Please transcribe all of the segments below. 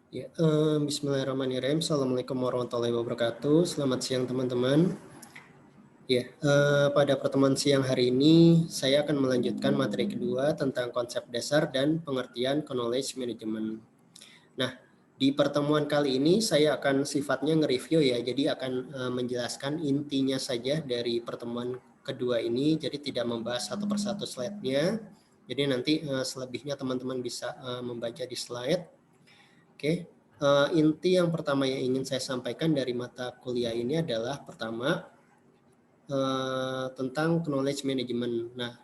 Ya, Bismillahirrahmanirrahim. Assalamualaikum warahmatullahi wabarakatuh. Selamat siang teman-teman. Ya, pada pertemuan siang hari ini saya akan melanjutkan materi kedua tentang konsep dasar dan pengertian knowledge management. Nah, di pertemuan kali ini saya akan sifatnya nge-review ya, jadi akan menjelaskan intinya saja dari pertemuan kedua ini, jadi tidak membahas satu persatu slide-nya. Jadi nanti selebihnya teman-teman bisa membaca di slide. Oke, inti yang pertama yang ingin saya sampaikan dari mata kuliah ini adalah pertama tentang knowledge management. Nah,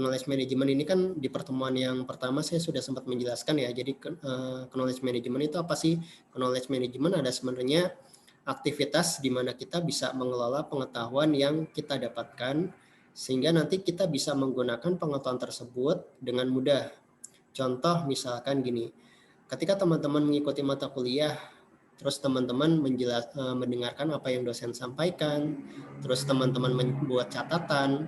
knowledge management ini kan di pertemuan yang pertama saya sudah sempat menjelaskan ya. Jadi knowledge management itu apa sih? Knowledge management ada sebenarnya aktivitas di mana kita bisa mengelola pengetahuan yang kita dapatkan sehingga nanti kita bisa menggunakan pengetahuan tersebut dengan mudah. Contoh misalkan gini, ketika teman-teman mengikuti mata kuliah, terus teman-teman mendengarkan apa yang dosen sampaikan, terus teman-teman membuat catatan.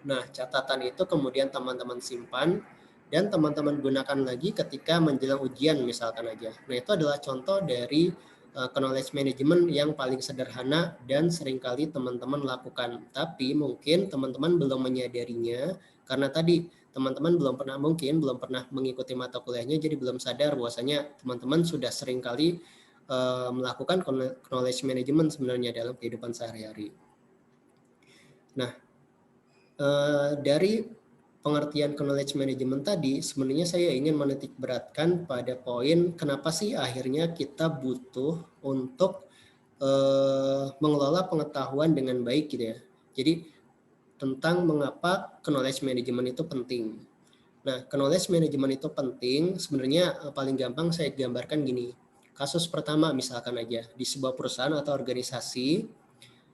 Nah, catatan itu kemudian teman-teman simpan dan teman-teman gunakan lagi ketika menjelang ujian misalkan aja. Nah, itu adalah contoh dari knowledge management yang paling sederhana dan seringkali teman-teman lakukan. Tapi mungkin teman-teman belum menyadarinya karena tadi teman-teman belum pernah mengikuti mata kuliahnya, jadi belum sadar bahwasanya teman-teman sudah seringkali melakukan knowledge management sebenarnya dalam kehidupan sehari-hari. Nah, dari pengertian knowledge management tadi, sebenarnya saya ingin menitik beratkan pada poin kenapa sih akhirnya kita butuh untuk mengelola pengetahuan dengan baik gitu ya. Jadi tentang mengapa knowledge management itu penting. Nah, knowledge management itu penting, sebenarnya paling gampang saya gambarkan gini. Kasus pertama misalkan aja, di sebuah perusahaan atau organisasi,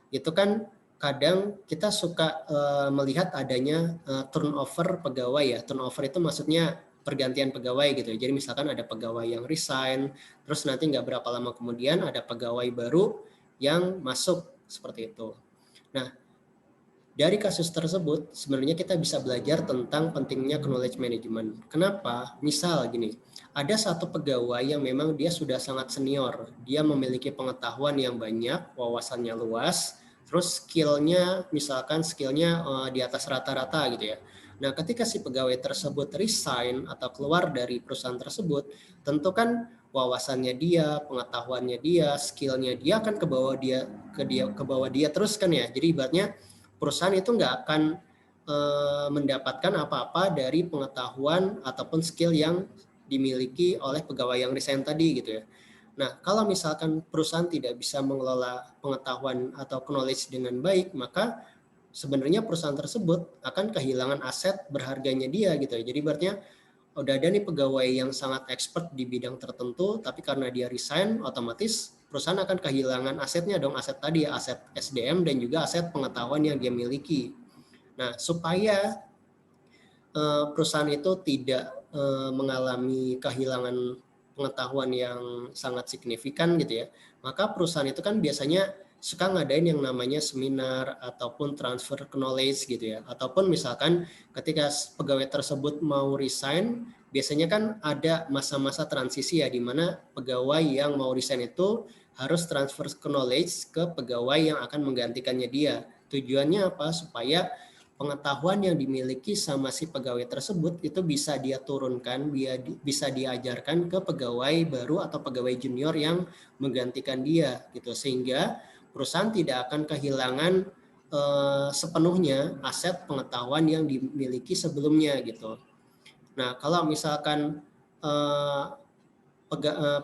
itu kan kadang kita suka melihat adanya turnover pegawai ya. Turnover itu maksudnya pergantian pegawai gitu. Jadi misalkan ada pegawai yang resign, terus nanti nggak berapa lama kemudian ada pegawai baru yang masuk seperti itu. Nah, dari kasus tersebut sebenarnya kita bisa belajar tentang pentingnya knowledge management. Kenapa? Misal gini, ada satu pegawai yang memang dia sudah sangat senior, dia memiliki pengetahuan yang banyak, wawasannya luas, terus skillnya di atas rata-rata gitu ya. Nah, ketika si pegawai tersebut resign atau keluar dari perusahaan tersebut, tentu kan wawasannya dia, pengetahuannya dia, skillnya dia akan ke bawah dia terus kan ya. Jadi ibaratnya perusahaan itu nggak akan mendapatkan apa-apa dari pengetahuan ataupun skill yang dimiliki oleh pegawai yang resign tadi gitu ya. Nah, kalau misalkan perusahaan tidak bisa mengelola pengetahuan atau knowledge dengan baik, maka sebenarnya perusahaan tersebut akan kehilangan aset berharganya dia gitu ya. Jadi berarti udah ada nih pegawai yang sangat expert di bidang tertentu, tapi karena dia resign, otomatis perusahaan akan kehilangan asetnya dong, aset tadi, aset SDM dan juga aset pengetahuan yang dia miliki. Nah, supaya perusahaan itu tidak mengalami kehilangan pengetahuan yang sangat signifikan gitu ya, maka perusahaan itu kan biasanya suka ngadain yang namanya seminar ataupun transfer knowledge gitu ya, ataupun misalkan ketika pegawai tersebut mau resign, biasanya kan ada masa-masa transisi ya, di mana pegawai yang mau resign itu harus transfer knowledge ke pegawai yang akan menggantikannya dia. Tujuannya apa? Supaya pengetahuan yang dimiliki sama si pegawai tersebut itu bisa dia turunkan, bisa diajarkan ke pegawai baru atau pegawai junior yang menggantikan dia gitu, sehingga perusahaan tidak akan kehilangan sepenuhnya aset pengetahuan yang dimiliki sebelumnya gitu. Nah, kalau misalkan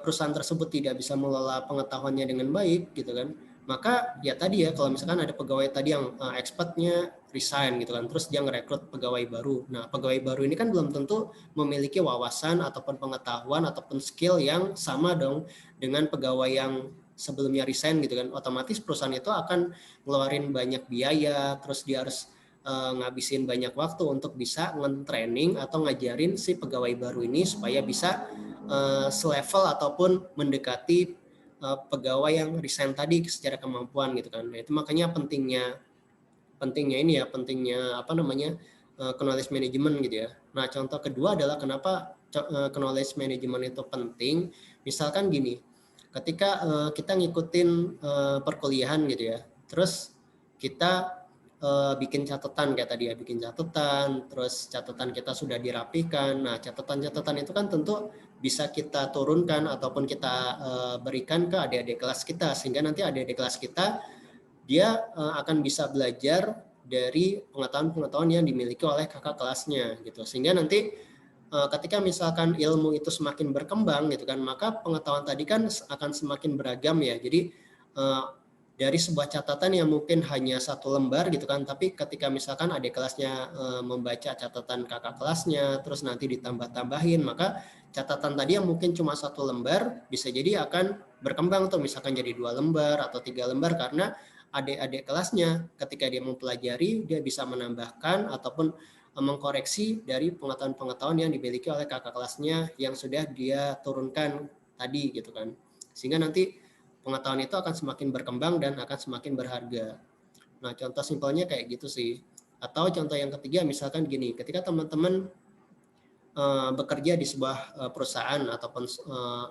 perusahaan tersebut tidak bisa mengelola pengetahuannya dengan baik gitu kan, maka ya tadi ya, kalau misalkan ada pegawai tadi yang expertnya resign gitu kan, terus dia ngerekrut pegawai baru. Nah, pegawai baru ini kan belum tentu memiliki wawasan ataupun pengetahuan ataupun skill yang sama dong dengan pegawai yang sebelumnya resign gitu kan. Otomatis perusahaan itu akan ngeluarin banyak biaya, terus dia harus ngabisin banyak waktu untuk bisa nge-training atau ngajarin si pegawai baru ini supaya bisa selevel ataupun mendekati pegawai yang resign tadi secara kemampuan gitu kan. Nah, itu makanya pentingnya knowledge management gitu ya. Nah, contoh kedua adalah kenapa knowledge management itu penting, misalkan gini, ketika kita ngikutin perkuliahan gitu ya, terus kita bikin catatan kayak tadi ya, bikin catatan, terus catatan kita sudah dirapikan. Nah, catatan-catatan itu kan tentu bisa kita turunkan ataupun kita berikan ke adik-adik kelas kita, sehingga nanti adik-adik kelas kita dia akan bisa belajar dari pengetahuan-pengetahuan yang dimiliki oleh kakak kelasnya gitu. Sehingga nanti ketika misalkan ilmu itu semakin berkembang gitu kan, maka pengetahuan tadi kan akan semakin beragam ya. Jadi dari sebuah catatan yang mungkin hanya satu lembar gitu kan, tapi ketika misalkan adik kelasnya membaca catatan kakak kelasnya, terus nanti ditambah-tambahin, maka catatan tadi yang mungkin cuma satu lembar bisa jadi akan berkembang tuh, misalkan jadi 2 lembar atau 3 lembar, karena adik-adik kelasnya ketika dia mempelajari, dia bisa menambahkan ataupun mengkoreksi dari pengetahuan-pengetahuan yang dimiliki oleh kakak kelasnya yang sudah dia turunkan tadi gitu kan, sehingga nanti pengetahuan itu akan semakin berkembang dan akan semakin berharga. Nah, contoh simpelnya kayak gitu sih. Atau contoh yang ketiga, misalkan gini, ketika teman-teman bekerja di sebuah perusahaan ataupun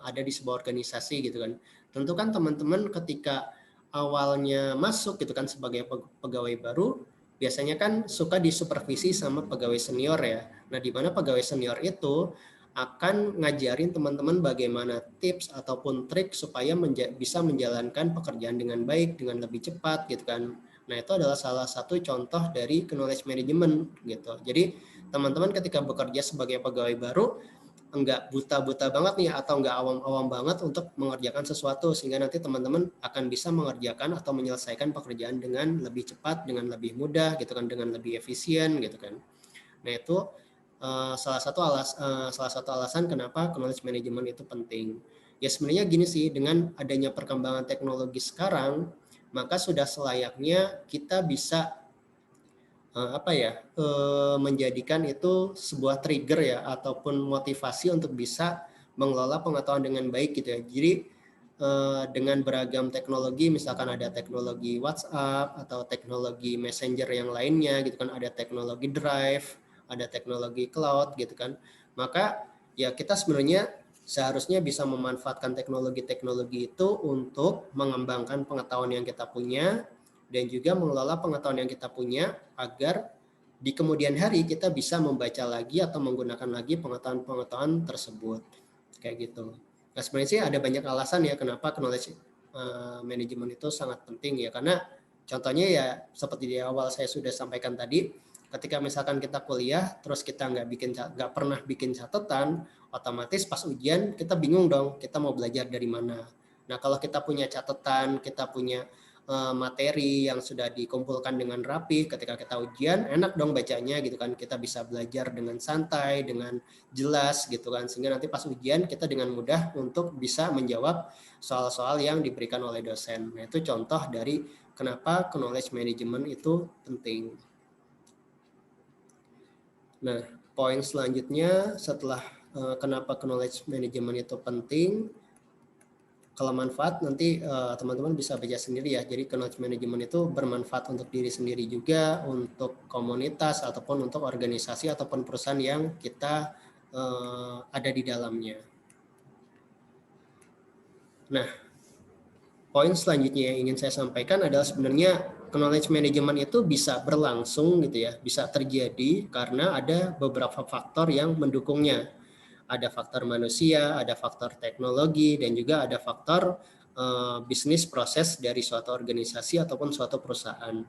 ada di sebuah organisasi gitu kan, tentu kan teman-teman ketika awalnya masuk gitu kan sebagai pegawai baru, biasanya kan suka disupervisi sama pegawai senior ya. Nah, di mana pegawai senior itu akan ngajarin teman-teman bagaimana tips ataupun trik supaya bisa menjalankan pekerjaan dengan baik, dengan lebih cepat gitu kan. Nah, itu adalah salah satu contoh dari knowledge management gitu. Jadi teman-teman ketika bekerja sebagai pegawai baru enggak buta-buta banget nih atau enggak awam-awam banget untuk mengerjakan sesuatu, sehingga nanti teman-teman akan bisa mengerjakan atau menyelesaikan pekerjaan dengan lebih cepat, dengan lebih mudah gitu kan, dengan lebih efisien gitu kan. Nah, itu salah satu alasan kenapa knowledge management itu penting. Ya sebenarnya gini sih, dengan adanya perkembangan teknologi sekarang, maka sudah selayaknya kita bisa menjadikan itu sebuah trigger ya ataupun motivasi untuk bisa mengelola pengetahuan dengan baik gitu ya. Jadi dengan beragam teknologi, misalkan ada teknologi WhatsApp atau teknologi Messenger yang lainnya gitu kan, ada teknologi Drive, ada teknologi cloud gitu kan, maka ya kita sebenarnya seharusnya bisa memanfaatkan teknologi-teknologi itu untuk mengembangkan pengetahuan yang kita punya dan juga mengelola pengetahuan yang kita punya agar di kemudian hari kita bisa membaca lagi atau menggunakan lagi pengetahuan-pengetahuan tersebut kayak gitu. Nah, sebenarnya sih ada banyak alasan ya kenapa knowledge management itu sangat penting ya, karena contohnya ya seperti di awal saya sudah sampaikan tadi, ketika misalkan kita kuliah terus kita nggak pernah bikin catatan, otomatis pas ujian kita bingung dong kita mau belajar dari mana. Nah, kalau kita punya catatan, kita punya materi yang sudah dikumpulkan dengan rapi, ketika kita ujian enak dong bacanya gitu kan, kita bisa belajar dengan santai, dengan jelas gitu kan, sehingga nanti pas ujian kita dengan mudah untuk bisa menjawab soal-soal yang diberikan oleh dosen. Nah, itu contoh dari kenapa knowledge management itu penting. Nah, poin selanjutnya setelah kenapa knowledge management itu penting, kalau manfaat nanti teman-teman bisa baca sendiri ya. Jadi knowledge management itu bermanfaat untuk diri sendiri juga, untuk komunitas ataupun untuk organisasi ataupun perusahaan yang kita ada di dalamnya. Nah, poin selanjutnya yang ingin saya sampaikan adalah sebenarnya knowledge management itu bisa berlangsung gitu ya, bisa terjadi karena ada beberapa faktor yang mendukungnya. Ada faktor manusia, ada faktor teknologi, dan juga ada faktor bisnis proses dari suatu organisasi ataupun suatu perusahaan.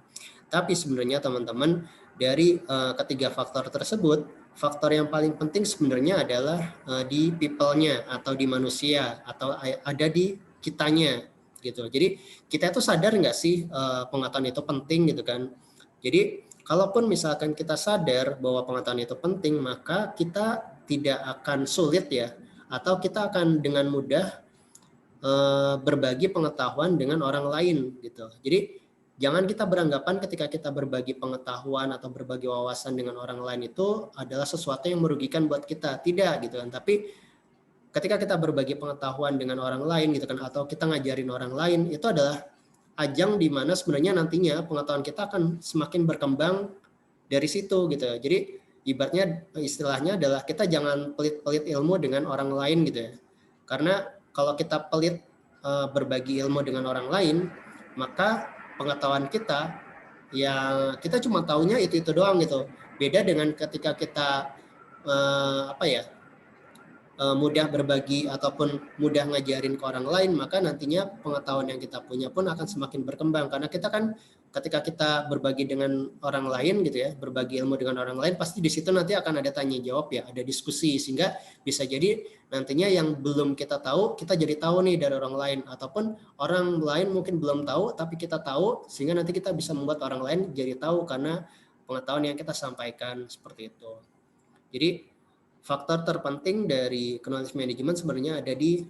Tapi sebenarnya teman-teman, dari ketiga faktor tersebut, faktor yang paling penting sebenarnya adalah di people-nya atau di manusia atau ada di kitanya gitu. Jadi kita itu sadar nggak sih pengetahuan itu penting gitu kan. Jadi kalaupun misalkan kita sadar bahwa pengetahuan itu penting, maka kita tidak akan sulit ya, atau kita akan dengan mudah berbagi pengetahuan dengan orang lain gitu. Jadi jangan kita beranggapan ketika kita berbagi pengetahuan atau berbagi wawasan dengan orang lain itu adalah sesuatu yang merugikan buat kita, tidak gitu kan. Tapi ketika kita berbagi pengetahuan dengan orang lain gitu kan, atau kita ngajarin orang lain, itu adalah ajang di mana sebenarnya nantinya pengetahuan kita akan semakin berkembang dari situ gitu. Jadi ibaratnya istilahnya adalah kita jangan pelit-pelit ilmu dengan orang lain gitu ya. Karena kalau kita pelit berbagi ilmu dengan orang lain, maka pengetahuan kita ya kita cuma taunya itu doang gitu. Beda dengan ketika kita mudah berbagi ataupun mudah ngajarin ke orang lain, maka nantinya pengetahuan yang kita punya pun akan semakin berkembang. Karena kita kan ketika kita berbagi dengan orang lain gitu ya, berbagi ilmu dengan orang lain, pasti di situ nanti akan ada tanya jawab ya, ada diskusi, sehingga bisa jadi nantinya yang belum kita tahu, kita jadi tahu nih dari orang lain, ataupun orang lain mungkin belum tahu tapi kita tahu, sehingga nanti kita bisa membuat orang lain jadi tahu karena pengetahuan yang kita sampaikan seperti itu. Jadi faktor terpenting dari knowledge management sebenarnya ada di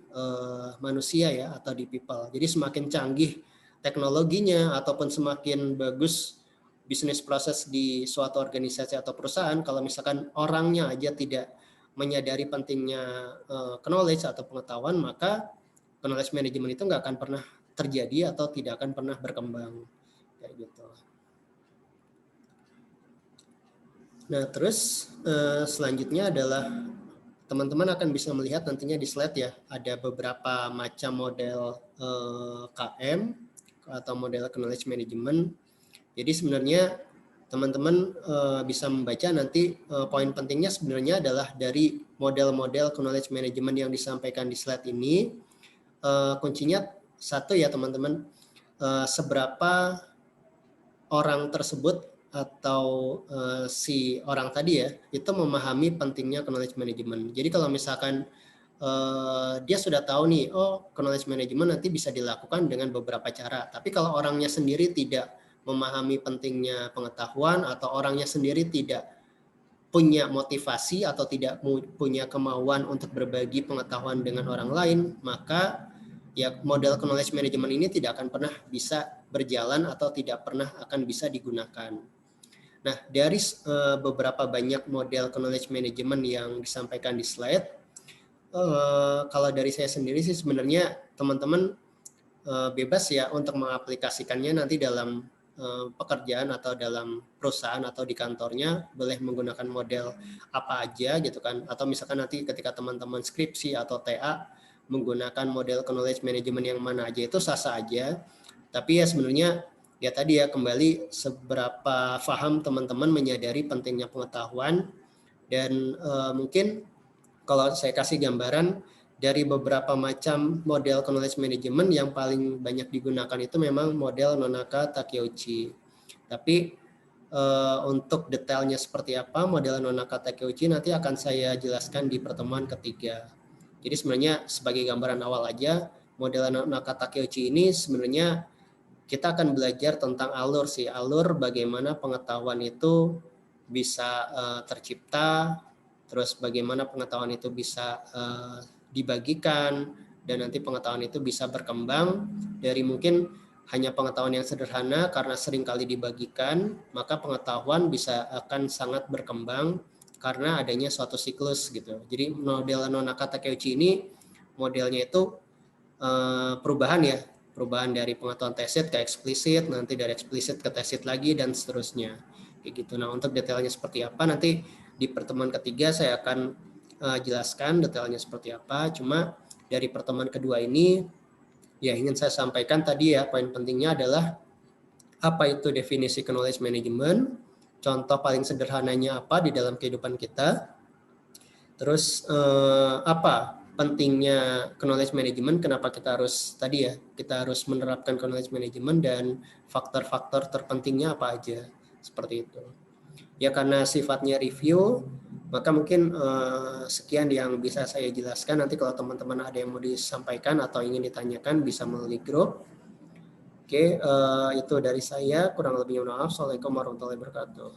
manusia ya, atau di people. Jadi semakin canggih teknologinya ataupun semakin bagus bisnis proses di suatu organisasi atau perusahaan, kalau misalkan orangnya aja tidak menyadari pentingnya knowledge atau pengetahuan, maka knowledge management itu nggak akan pernah terjadi atau tidak akan pernah berkembang kayak gitu. Nah, terus selanjutnya adalah teman-teman akan bisa melihat nantinya di slide ya, ada beberapa macam model KM atau model knowledge management. Jadi sebenarnya teman-teman bisa membaca nanti poin pentingnya sebenarnya adalah dari model-model knowledge management yang disampaikan di slide ini. Kuncinya satu ya teman-teman, seberapa orang tersebut atau si orang tadi ya itu memahami pentingnya knowledge management. Jadi kalau misalkan dia sudah tahu nih, oh knowledge management nanti bisa dilakukan dengan beberapa cara. Tapi kalau orangnya sendiri tidak memahami pentingnya pengetahuan, atau orangnya sendiri tidak punya motivasi atau tidak punya kemauan untuk berbagi pengetahuan dengan orang lain, maka ya model knowledge management ini tidak akan pernah bisa berjalan atau tidak pernah akan bisa digunakan. Nah, dari beberapa banyak model knowledge management yang disampaikan di slide, kalau dari saya sendiri sih sebenarnya teman-teman bebas ya untuk mengaplikasikannya nanti dalam pekerjaan atau dalam perusahaan atau di kantornya, boleh menggunakan model apa aja gitu kan. Atau misalkan nanti ketika teman-teman skripsi atau TA menggunakan model knowledge management yang mana aja, itu sah-sah aja. Tapi ya sebenarnya ya tadi ya kembali seberapa paham teman-teman menyadari pentingnya pengetahuan. Dan mungkin kalau saya kasih gambaran dari beberapa macam model knowledge management, yang paling banyak digunakan itu memang model Nonaka Takeuchi. Tapi untuk detailnya seperti apa model Nonaka Takeuchi nanti akan saya jelaskan di pertemuan ketiga. Jadi sebenarnya sebagai gambaran awal aja, model Nonaka Takeuchi ini sebenarnya kita akan belajar tentang alur sih, alur bagaimana pengetahuan itu bisa tercipta, terus bagaimana pengetahuan itu bisa dibagikan, dan nanti pengetahuan itu bisa berkembang dari mungkin hanya pengetahuan yang sederhana karena sering kali dibagikan, maka pengetahuan bisa akan sangat berkembang karena adanya suatu siklus gitu. Jadi model Nonaka Takeuchi ini modelnya itu perubahan ya, perubahan dari pengetahuan tacit ke eksplisit, nanti dari eksplisit ke tacit lagi, dan seterusnya kayak gitu. Nah, untuk detailnya seperti apa nanti di pertemuan ketiga saya akan jelaskan detailnya seperti apa. Cuma dari pertemuan kedua ini ya ingin saya sampaikan tadi ya, poin pentingnya adalah apa itu definisi knowledge management, contoh paling sederhananya apa di dalam kehidupan kita, terus apa pentingnya knowledge management, kenapa kita harus tadi ya, kita harus menerapkan knowledge management, dan faktor-faktor terpentingnya apa aja, seperti itu. Ya karena sifatnya review, maka mungkin sekian yang bisa saya jelaskan. Nanti kalau teman-teman ada yang mau disampaikan atau ingin ditanyakan bisa melalui grup. Oke, itu dari saya, kurang lebihnya maaf. Assalamualaikum warahmatullahi wabarakatuh.